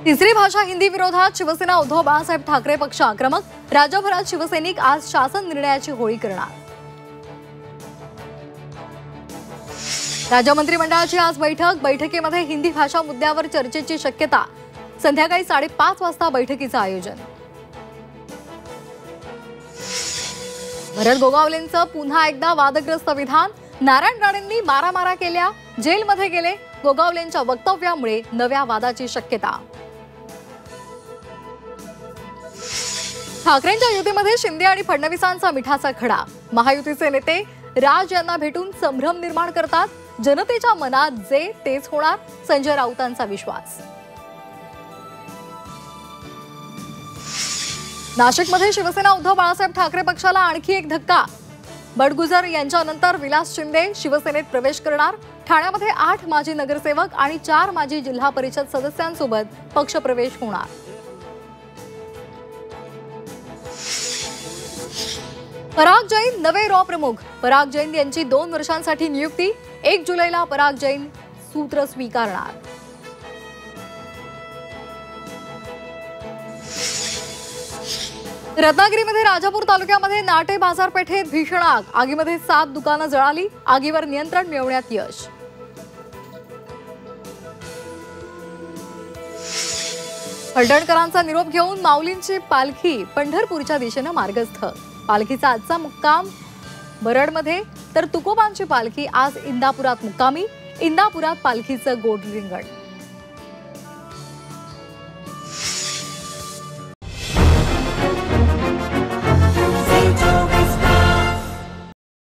तिसरी भाषा हिंदी विरोधात शिवसेना उद्धव बाळासाहेब ठाकरे पक्ष आक्रमक। राज्यभरात शिवसैनिक आज शासन निर्णयाची होळी करणार। राज्य मंत्रिमंडळाची आज बैठकीमध्ये हिंदी भाषा मुद्द्यावर चर्चेची शक्यता। संध्याकाळी 5:30 वाजता बैठकीचं आयोजन। भरत गोगावलेंचं पुन्हा एकदा वादग्रस्त विधान। नारायण राणेंनी मारामारा केल्या, जेलमध्ये गेले। गोगावलेंच्या वक्तव्यामुळे नव्या वादाची शक्यता। ठाकरेंच्या युतीमध्ये शिंदे आणि फडणवीसांचा मिठाचा खडा। महायुतीचे नेते राज यांना भेटून संभ्रम निर्माण करतात। जनतेच्या मनात जे तेच होणार, संजय राऊतांचा विश्वास। नाशिकमध्ये शिवसेना उद्धव बाळासाहेब ठाकरे पक्षाला आणखी एक धक्का। बडगुजर यांच्यानंतर विलास शिंदे शिवसेनेत प्रवेश करणार। ठाण्यामध्ये 8 माजी नगरसेवक आणि 4 माजी जिल्हा परिषद सदस्यांसोबत पक्षप्रवेश होणार। पराग जैन नवे रॉ प्रमुख। पराग जैन यांची 2 वर्षांसाठी नियुक्ती। 1 जुलैला पराग जैन सूत्र स्वीकारणार। रत्नागिरीमध्ये राजापूर तालुक्यामध्ये नाटे बाजारपेठेत भीषण आग। आगीमध्ये 7 दुकानं जळाली। आगीवर नियंत्रण मिळवण्यात यश। हळदणकरांचा निरोप घेऊन माऊलींची पालखी पंढरपूरच्या दिशेने मार्गस्थ। पालखीचा आजचा मुक्काम बरडमध्ये, तर तुकोबांची पालखी आज इंदापुरात मुक्कामी। इंदापुरात पालखीचं गोड रिंगण।